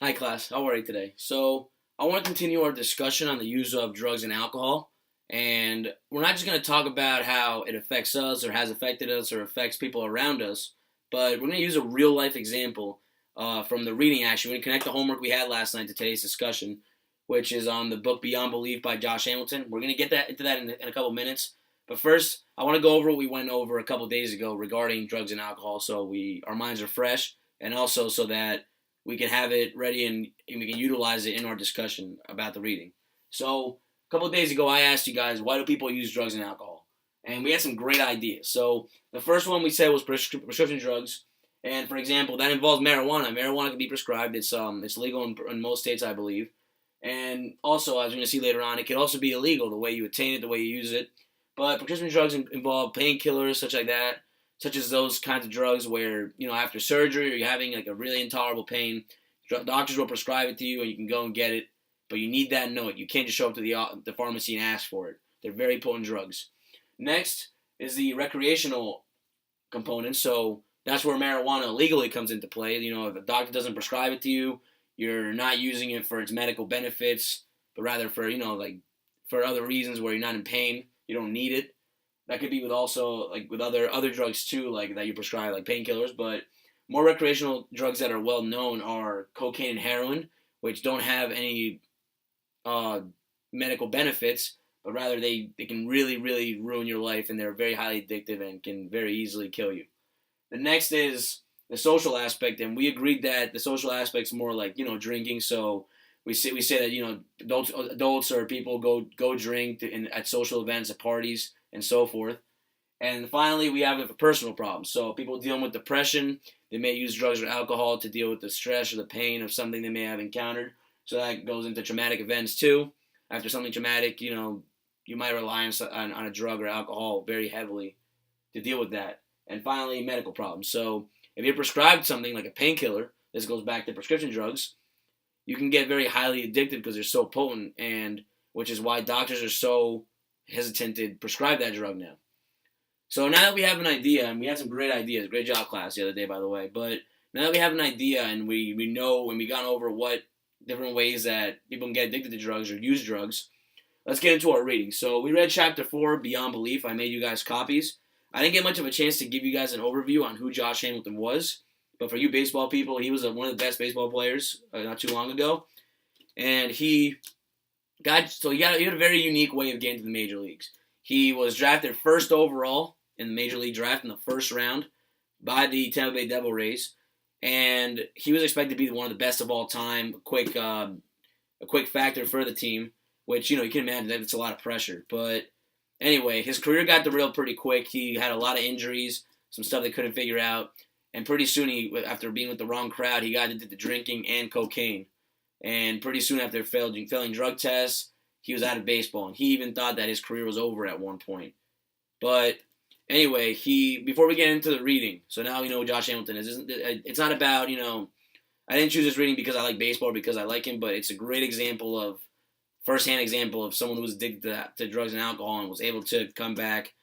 Hi class, how are you today? So I want to continue our discussion on the use of drugs and alcohol. And we're not just going to talk about how it affects us or has affected us or affects people around us, but we're going to use a real life example from the reading action. We're going to connect the homework we had last night to today's discussion, which is on the book Beyond Belief by Josh Hamilton. We're going to get into that in a couple minutes. But first, I want to go over what we went over a couple days ago regarding drugs and alcohol so our minds are fresh, and also so that we can have it ready and we can utilize it in our discussion about the reading. So a couple of days ago, I asked you guys, why do people use drugs and alcohol? And we had some great ideas. So the first one we said was prescription drugs. And for example, that involves marijuana. Marijuana can be prescribed. It's legal in most states, I believe. And also, as we're going to see later on, it can also be illegal, the way you attain it, the way you use it. But prescription drugs involve painkillers, such as those kinds of drugs where, after surgery or you're having like a really intolerable pain, doctors will prescribe it to you and you can go and get it, but you need that note. You can't just show up to the pharmacy and ask for it. They're very potent drugs. Next is the recreational component. So that's where marijuana legally comes into play. If a doctor doesn't prescribe it to you, you're not using it for its medical benefits, but rather for, for other reasons where you're not in pain. You don't need it. That could be with also with other drugs too, like that you prescribe, like painkillers. But more recreational drugs that are well known are cocaine and heroin, which don't have any uh, medical benefits, but rather they can really ruin your life, and they're very highly addictive and can very easily kill you. The next is the social aspect, and we agreed that the social aspect's more like drinking. So we say that adults or people go drink at social events, at parties, and so forth. And finally, we have the personal problems. So people dealing with depression, they may use drugs or alcohol to deal with the stress or the pain of something they may have encountered. So that goes into traumatic events too. After something traumatic, you might rely on a drug or alcohol very heavily to deal with that. And finally, medical problems. So if you're prescribed something like a painkiller, this goes back to prescription drugs, you can get very highly addicted because they're so potent, and which is why doctors are so hesitant to prescribe that drug now. So now that we have an idea, and we had some great ideas, great job class the other day, by the way, but now that we have an idea and we know and we gone over what different ways that people can get addicted to drugs or use drugs, let's get into our reading. So we read chapter 4, Beyond Belief. I made you guys copies. I didn't get much of a chance to give you guys an overview on who Josh Hamilton was, but for you baseball people, he was one of the best baseball players not too long ago, and he had a very unique way of getting to the major leagues. He was drafted first overall in the major league draft in the first round by the Tampa Bay Devil Rays, and he was expected to be one of the best of all time. A quick factor for the team, which you can imagine that it's a lot of pressure. But anyway, his career got derailed pretty quick. He had a lot of injuries, some stuff they couldn't figure out, and pretty soon after being with the wrong crowd, he got into drinking and cocaine. And pretty soon after failing drug tests, he was out of baseball. And he even thought that his career was over at one point. But anyway, before we get into the reading, so now we know who Josh Hamilton is. It's not about, I didn't choose this reading because I like baseball or because I like him, but it's a great first-hand example of someone who was addicted to drugs and alcohol and was able to come back,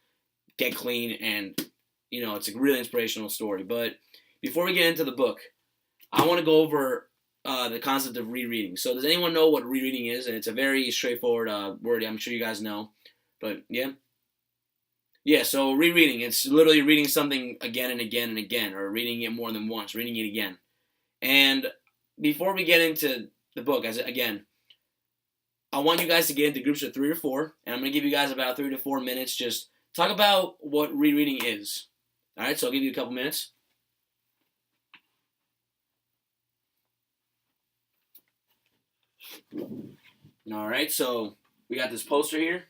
get clean, and, it's a really inspirational story. But before we get into the book, I want to go over the concept of rereading. So does anyone know what rereading is? And it's a very straightforward word. I'm sure you guys know. But yeah? Yeah, so rereading. It's literally reading something again and again and again, or reading it more than once, reading it again. And before we get into the book, again, I want you guys to get into groups of 3 or 4, and I'm going to give you guys about 3 to 4 minutes. Just talk about what rereading is. All right, so I'll give you a couple minutes. All right, so we got this poster here.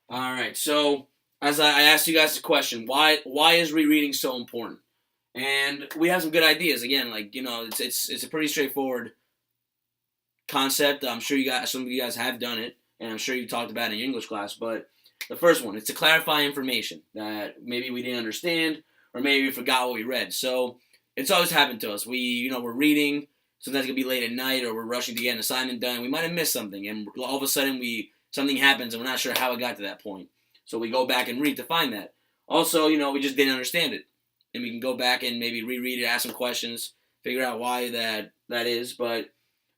All right, so as I asked you guys a question, why is rereading so important? And we have some good ideas. Again, it's a pretty straightforward concept. I'm sure some of you guys have done it, and I'm sure you talked about it in your English class. But the first one is to clarify information that maybe we didn't understand, or maybe we forgot what we read. So it's always happened to us. We're reading. Sometimes it can be late at night, or we're rushing to get an assignment done. We might have missed something, and all of a sudden something happens, and we're not sure how it got to that point. So we go back and read to find that. Also, we just didn't understand it. And we can go back and maybe reread it, ask some questions, figure out why that is. But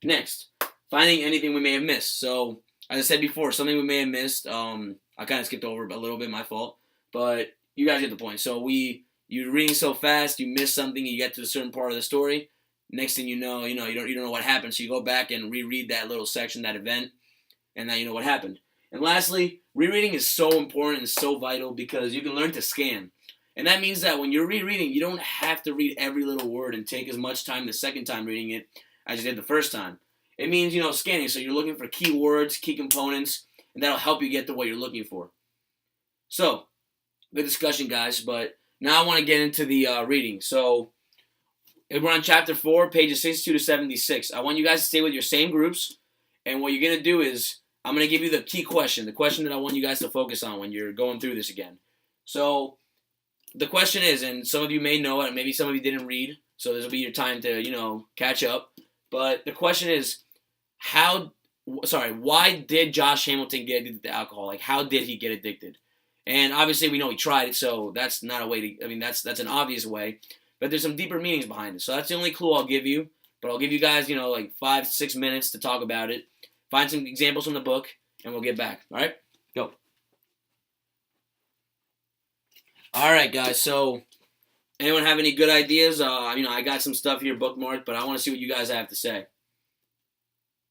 next, finding anything we may have missed. So, as I said before, something we may have missed. I kind of skipped over a little bit, my fault. But you guys get the point. So you're reading so fast, you miss something, you get to a certain part of the story. Next thing you know, you don't know what happened. So you go back and reread that little section, that event, and now you know what happened. And lastly, rereading is so important and so vital because you can learn to scan. And that means that when you're rereading, you don't have to read every little word and take as much time the second time reading it as you did the first time. It means, scanning. So you're looking for key words, key components, and that'll help you get to what you're looking for. So, good discussion, guys, but now I want to get into the reading. So, we're on chapter 4, pages 62 to 76. I want you guys to stay with your same groups, and what you're going to do is I'm going to give you the key question, the question that I want you guys to focus on when you're going through this again. So, the question is, and some of you may know it, maybe some of you didn't read, so this will be your time to, catch up, but the question is, why did Josh Hamilton get addicted to alcohol? Like, how did he get addicted? And obviously, we know he tried it, so that's not a way to. That's an obvious way, but there's some deeper meanings behind it. So that's the only clue I'll give you. But I'll give you guys, like 5-6 minutes to talk about it. Find some examples from the book, and we'll get back. All right, go. All right, guys. So, anyone have any good ideas? I got some stuff here bookmarked, but I want to see what you guys have to say.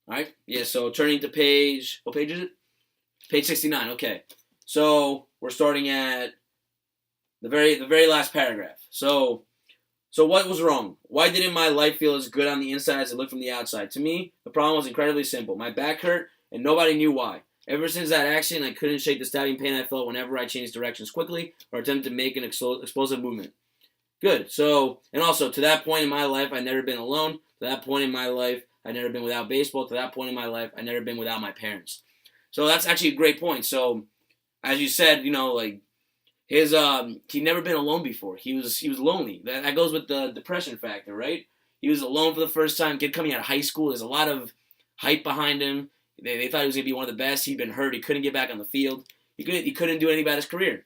All right. Yeah. So turning to what page is it? Page 69. Okay. So we're starting at the very last paragraph. So what was wrong? Why didn't my life feel as good on the inside as it looked from the outside? To me, the problem was incredibly simple. My back hurt, and nobody knew why. Ever since that accident, I couldn't shake the stabbing pain I felt whenever I changed directions quickly or attempted to make an explosive movement. Good. So, and also, to that point in my life, I'd never been alone. To that point in my life, I'd never been without baseball. To that point in my life, I'd never been without my parents. So that's actually a great point. So, as you said, his he'd never been alone before. He was lonely. That goes with the depression factor, right? He was alone for the first time. Kid coming out of high school. There's a lot of hype behind him. They thought he was gonna be one of the best. He'd been hurt. He couldn't get back on the field. He couldn't do anything about his career.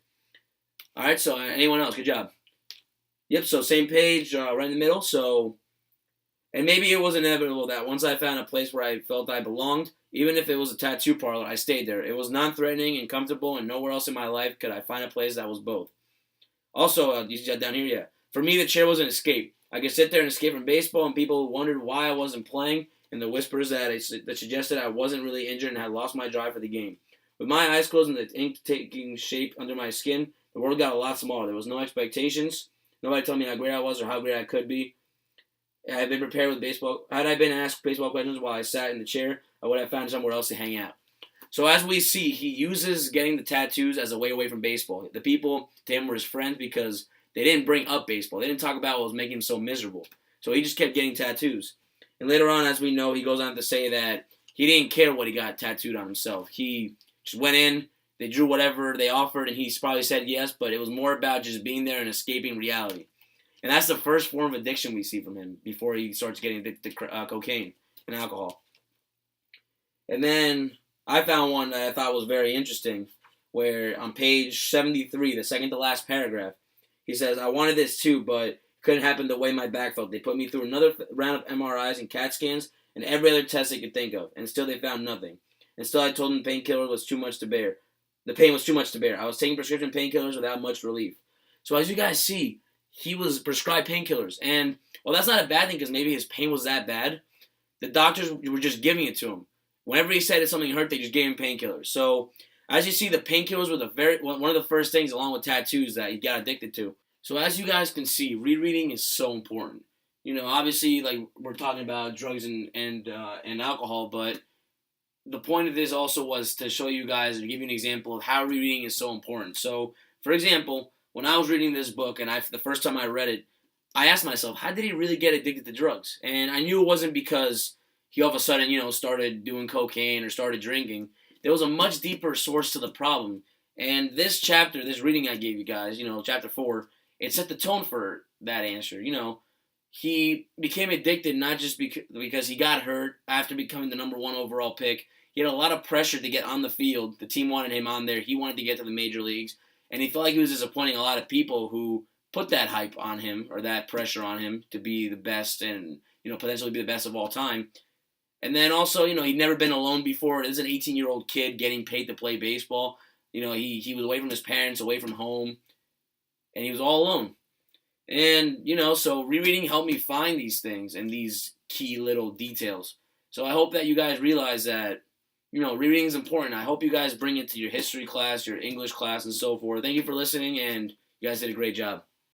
All right. So anyone else? Good job. Yep. So same page, right in the middle. So, and maybe it was inevitable that once I found a place where I felt I belonged, even if it was a tattoo parlor, I stayed there. It was non-threatening and comfortable, and nowhere else in my life could I find a place that was both. Also, you see that down here, yeah. For me, the chair was an escape. I could sit there and escape from baseball, and people wondered why I wasn't playing, and the whispers that suggested I wasn't really injured and had lost my drive for the game. With my eyes closed and the ink taking shape under my skin, the world got a lot smaller. There was no expectations. Nobody told me how great I was or how great I could be. Had I been prepared with baseball, had I been asked baseball questions while I sat in the chair, I would have found somewhere else to hang out. So as we see, he uses getting the tattoos as a way away from baseball. The people to him were his friends because they didn't bring up baseball. They didn't talk about what was making him so miserable. So he just kept getting tattoos. And later on, as we know, he goes on to say that he didn't care what he got tattooed on himself. He just went in, they drew whatever they offered, and he probably said yes, but it was more about just being there and escaping reality. And that's the first form of addiction we see from him before he starts getting addicted to cocaine and alcohol. And then I found one that I thought was very interesting, where on page 73, the second to last paragraph, he says, I wanted this too, but it couldn't happen the way my back felt. They put me through another round of MRIs and CAT scans and every other test they could think of, and still they found nothing. And still I told them the painkiller was too much to bear. The pain was too much to bear. I was taking prescription painkillers without much relief. So as you guys see, he was prescribed painkillers. And, well, that's not a bad thing because maybe his pain was that bad. The doctors were just giving it to him. Whenever he said that something hurt, they just gave him painkillers. So, as you see, the painkillers were one of the first things, along with tattoos, that he got addicted to. So, as you guys can see, rereading is so important. Obviously, like, we're talking about drugs and alcohol, but the point of this also was to show you guys and give you an example of how rereading is so important. So, for example, when I was reading this book and the first time I read it, I asked myself, how did he really get addicted to drugs? And I knew it wasn't because he all of a sudden, started doing cocaine or started drinking. There was a much deeper source to the problem. And this chapter, this reading I gave you guys, chapter 4, it set the tone for that answer. He became addicted not just because he got hurt after becoming the number 1 overall pick. He had a lot of pressure to get on the field. The team wanted him on there. He wanted to get to the major leagues. and he felt like he was disappointing a lot of people who put that hype on him or that pressure on him to be the best and potentially be the best of all time. And then also, he'd never been alone before. This is an 18-year-old kid getting paid to play baseball. He was away from his parents, away from home, and he was all alone. And, so rereading helped me find these things and these key little details. So I hope that you guys realize that, rereading is important. I hope you guys bring it to your history class, your English class, and so forth. Thank you for listening, and you guys did a great job.